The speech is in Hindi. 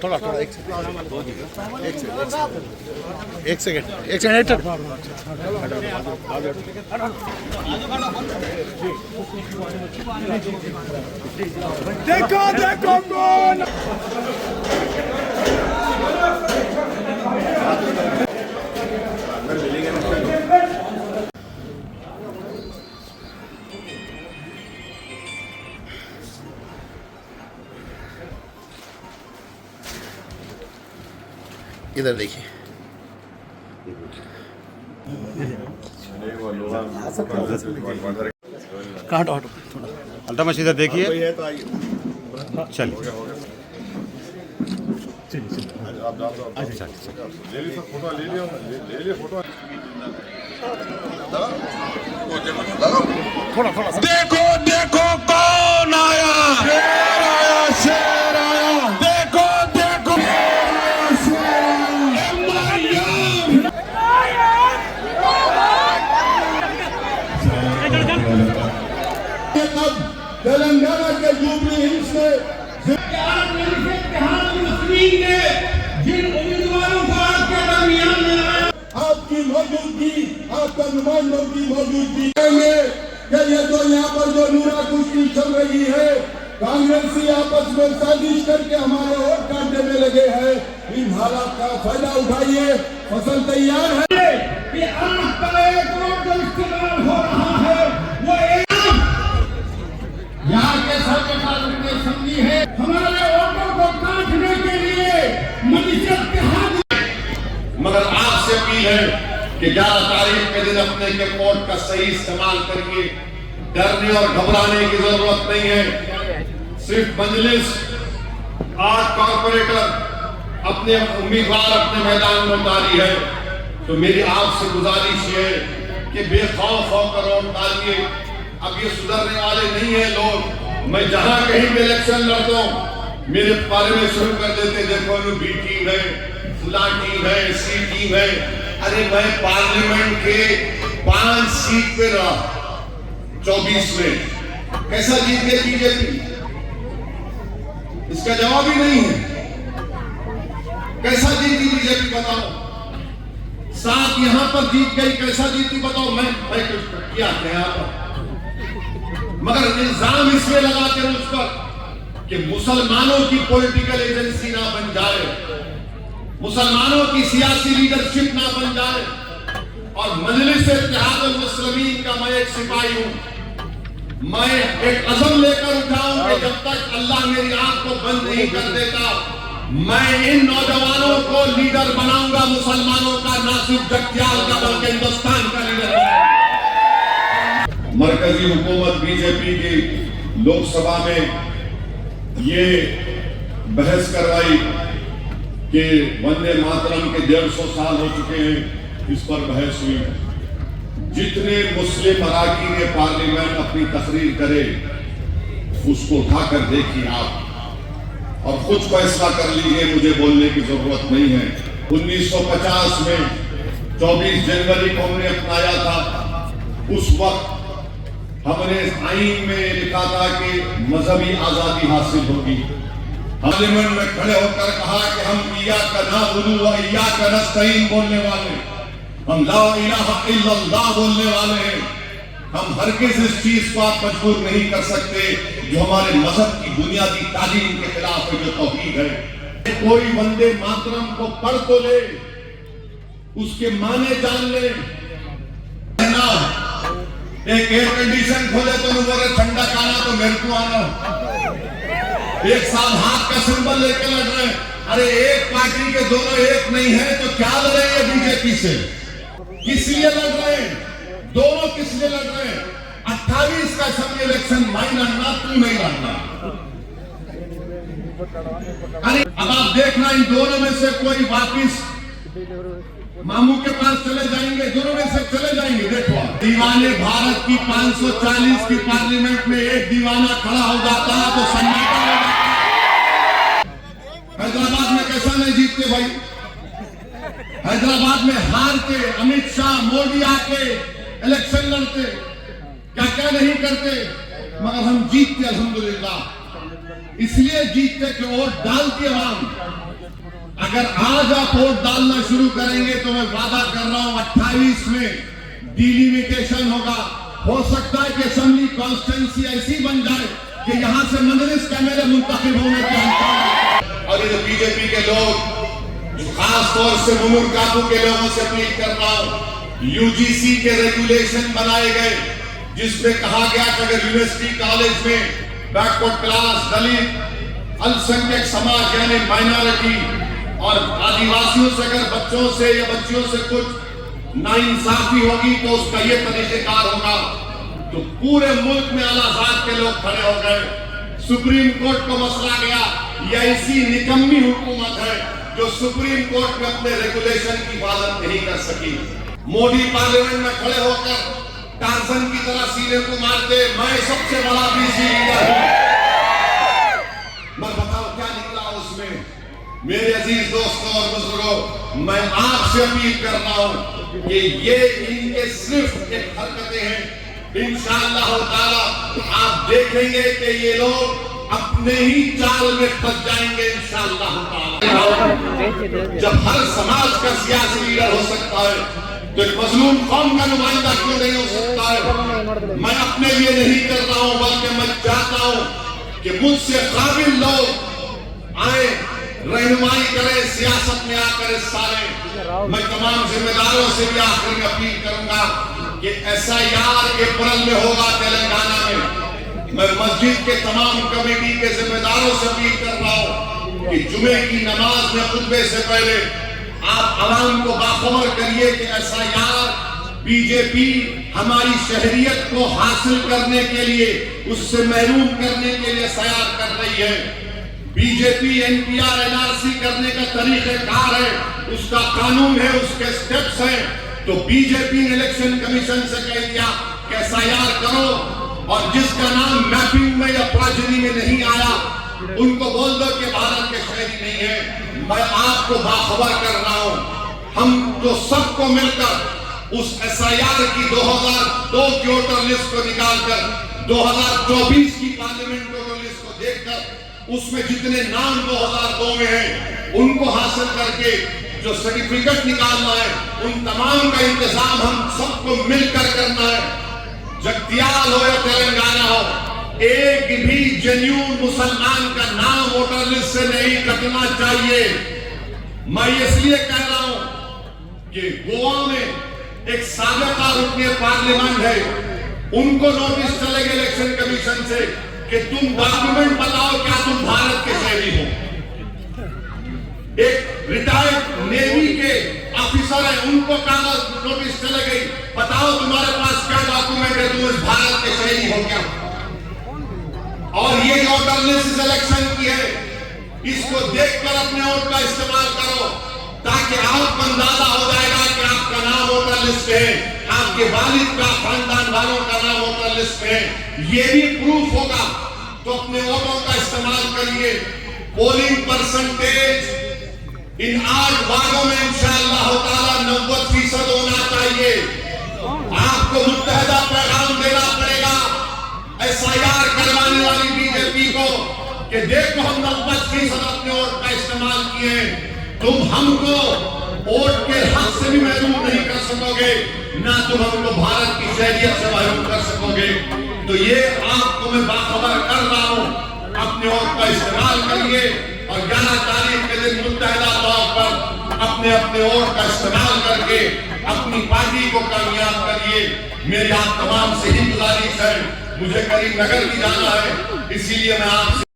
थोड़ा थोड़ा एक सेकंड देखो देखो कौन इधर देखिए काटो हटो थोड़ा अल्तामश इधर देखिए चलिए थोड़ा थोड़ा देखो देखो कौन आया, शेर आया, शेर आया, देखो देखो तेलंगाना के जुबली हिल्स में ने जिन उम्मीदवारों को आपके दरमियान में लाया, आपकी मौजूदगी, आपका नुमाइंदों की मौजूदगी कि ये जो यहाँ पर जो नूरा कुश्ती चल रही है, कांग्रेसी आपस में साजिश करके हमारे वोट काटने में लगे हैं। इन हालात का फायदा उठाइए, फसल तैयार है कि आपका एक वोट जो इस्तेमाल हो रहा है वो यहाँ के साथ समझी है, हमारे वोटों को काटने के लिए मनीषत के हाथ। मगर आपसे अपील है कि 11 तारीख के दिन अपने के वोट का सही इस्तेमाल करिए। डरने और घबराने की जरूरत नहीं है। सिर्फ मजलिस 8 कॉर्पोरेटर अपने उम्मीदवार अपने मैदान में उतारी है, तो मेरी आपसे गुजारिश है कि बेखौफ होकर वोट डालिए। अब ये सुधरने वाले नहीं है लोग। मैं जहां कहीं भी इलेक्शन लड़ता हूं मेरे बारे में शुरू कर देते, देखो बी टीम है, फुला टीम है, सी टीम है। अरे मैं पार्लियामेंट के 5 सीट पे रहा 24 में, कैसा जीत गई बीजेपी? इसका जवाब ही नहीं है। कैसा जीती बीजेपी बताओ? 7 यहां पर जीत गई, कैसा जीती बताओ? मैं कुछ किया यहाँ पर, मगर इल्जाम इसलिए लगाते हैं उस पर कि मुसलमानों की पॉलिटिकल एजेंसी ना बन जाए, मुसलमानों की सियासी लीडरशिप ना बन जाए। और मजलिस इत्तेहादुल मुस्लिमीन का मैं एक सिपाही हूं। मैं एक अज़म लेकर उठा हूं कि जब तक अल्लाह मेरी आंख को बंद नहीं कर देता, मैं इन नौजवानों को लीडर बनाऊंगा। मुसलमानों का, ना सिर्फ जगत्याल का बल्कि हिंदुस्तान का लीडर बनाऊंगा। मरकजी हुकूमत बीजेपी की लोकसभा में ये बहस करवाई कि वंदे मातरम के 150 साल हो चुके हैं, इस पर बहस हुई। जितने मुस्लिम अराकीन पार्लियामेंट अपनी तकरीर करे उसको उठाकर देखिए आप और खुद फैसला कर लीजिए, मुझे बोलने की जरूरत नहीं है। 1950 में 24 जनवरी को हमने अपनाया था। उस वक्त हमने आईन में लिखा था कि मजहबी आजादी हासिल होगी। पार्लियामेंट में खड़े होकर कहा कि हम इय्याका नअबुदु व इय्याका नस्तईन बोलने वाले, हम ला इलाहा इल्लल्लाह बोलने वाले हैं। हम हरगिज़ इस चीज को आप मजबूर नहीं कर सकते जो हमारे मजहब की बुनियादी तालीम के खिलाफ है, जो तौहीद है। कोई वंदे मातरम को पढ़ तो ले, उसके माने जान ले। एक एयर कंडीशन खोले तो बोले ठंडा खाना तो मेरे को आना। एक साथ हाथ का सिंबल लेके लड़ रहे हैं। अरे एक पार्टी के दोनों एक नहीं है तो क्या लड़ेंगे बीजेपी से? किस लिए लड़ रहे हैं? दोनों किस लिए लड़ रहे हैं? 28 का असेंबली इलेक्शन मैं लड़ना, तू नहीं लड़ना। अरे अब आप देखना इन दोनों में से कोई वापिस मामू के पास चले जाएंगे, दोनों में से चले जाएंगे। देखो दीवाने भारत की 540 की पार्लियामेंट में एक दीवाना खड़ा हो जाता है तो सन्नाटा हो जाता है। हैदराबाद में कैसा नहीं जीतते भाई? हैदराबाद में हार के अमित शाह मोदी आके इलेक्शन लड़ते, क्या क्या नहीं करते, मगर हम जीतते अल्हम्दुलिल्लाह। इसलिए जीतते कि वोट डालती आवाम अगर आज आप वोट डालना शुरू करेंगे तो मैं वादा कर रहा हूं 28 में डिलिमिटेशन होगा। हो सकता है कि असेंबली कॉन्स्टिट्यूंसी ऐसी बन जाए कि यहां से मजलिस का मेरे मुंतखब होने के इम्कान। और ये बीजेपी के लोग, खास तौर से मुमुर काबू के लोगों से अपील कर रहा हूं, यूजीसी के रेगुलेशन बनाए गए जिसमें कहा गया कि अगर यूनिवर्सिटी कॉलेज में बैकवर्ड क्लास, दलित, अल्पसंख्यक समाज यानी माइनॉरिटी और आदिवासियों से अगर बच्चों से या बच्चियों से कुछ नाइंसाफी होगी तो उसका ये तरीकेकार होगा। तो पूरे मुल्क में आलाजात के लोग खड़े हो गए। सुप्रीम कोर्ट को मसला गया, यह ऐसी निकम्मी हुकूमत है जो सुप्रीम कोर्ट में अपने रेगुलेशन की हिफाजत नहीं कर सकी। मोदी पार्लियामेंट में खड़े होकर टार्जन की तरह सीने को मारते, मैं सबसे बड़ा बीसी लीडर हूं। मैं बताओ क्या निकला उसमें। मेरे अजीज दोस्तों और बुजुर्गों, मैं आपसे अपील कर रहा हूं कि ये इनके सिर्फ एक हरकतें हैं। इंशाअल्लाह ताला आप देखेंगे कि ये लोग अपने ही चाल में फंस जाएंगे इंशाअल्लाह ताला। जब हर समाज का सियासी लीडर हो सकता है तो एक मजलूम कौम का नुमाइंदा क्यों नहीं हो सकता है। मैं अपने लिए नहीं कर रहा हूं, बल्कि मैं चाहता हूं कि मुझसे काबिल लोग आए, रहनुमाई करें, सियासत में आकर हिस्सा लें। मैं तमाम जिम्मेदारों से भी आखिर में अपील करूंगा कि SIR अप्रैल में होगा तेलंगाना में। मैं मस्जिद के तमाम कमेटी के जिम्मेदारों से अपील कर रहा हूं कि जुमे की नमाज में खुतबे से पहले आप आवाम को बाखबर करिए कि SIR बीजेपी हमारी शहरियत को हासिल करने के लिए, उससे महरूम करने के लिए SIR कर रही है। बीजेपी NPR NRC करने का तरीक़ेकार है, उसका कानून है, उसके स्टेप्स हैं। तो बीजेपी ने इलेक्शन कमीशन से कह दिया कि SIR करो, और जिसका नाम मैपिंग में या प्राजनी में नहीं आया उनको बोल दो कि भारत के शहरी नहीं है। मैं आपको बाखबर कर रहा हूं, हम तो सबको मिलकर उस SIR की 2002 की वोटर लिस्ट को निकालकर 2024 की पार्लियामेंट वोटर लिस्ट को देखकर उसमें जितने नाम 2002 में हैं उनको हासिल करके जो सर्टिफिकेट निकालना है, उन तमाम का इंतजाम हम सबको मिलकर करना है। जगतियाल हो या तेलंगाना हो, एक भी जेन्युइन मुसलमान का नाम वोटर लिस्ट से नहीं कटना चाहिए। मैं इसलिए कह रहा हूं कि गोवा में एक साबिका रुकने पार्लियामेंट है, उनको नोटिस चलेगा इलेक्शन कमीशन से कि तुम डॉक्यूमेंट बताओ क्या तुम भारत के शहरी हो। एक रिटायर्ड नेवी के ऑफिसर है, उनको कागज नोटिस चले गई, बताओ तुम्हारे पास क्या डॉक्यूमेंट है, तुम इस भारत के शहरी हो क्या। और ये जो वोटर लिस्ट इलेक्शन की है, इसको देखकर अपने वोट का इस्तेमाल करो ताकि आपको अंदाजा हो जाएगा कि आपका नाम वोटर लिस्ट है, आपके वालिद का, खानदान वालों का नाम वोटर लिस्ट है। ये भी प्रूफ होगा। तो अपने वोटों का इस्तेमाल करिए। पोलिंग परसेंटेज इन 8 वार्डों में इंशाअल्लाह ताला 90% होना चाहिए। आपको मुत्तहदा पैगाम देना पड़ेगा SIR करवाने वाली बीजेपी को कि देखो हम 90% अपने वोट का इस्तेमाल किए, तुम हमको वोट के हक से भी महरूम नहीं कर सकोगे, ना तुम हमको भारत की शहरियत से महरूम कर सकोगे। तो ये आपको मैं बाखबर कर रहा हूं, अपने वोट का इस्तेमाल करिए और 11 तारीख के दिन मुत्तहदा तौर पर अपने अपने वोट का इस्तेमाल करके अपनी पार्टी को कामयाब करिए। मेरी आप तमाम से ही गुजारिश है, मुझे करीमनगर भी जाना है, इसीलिए मैं आपसे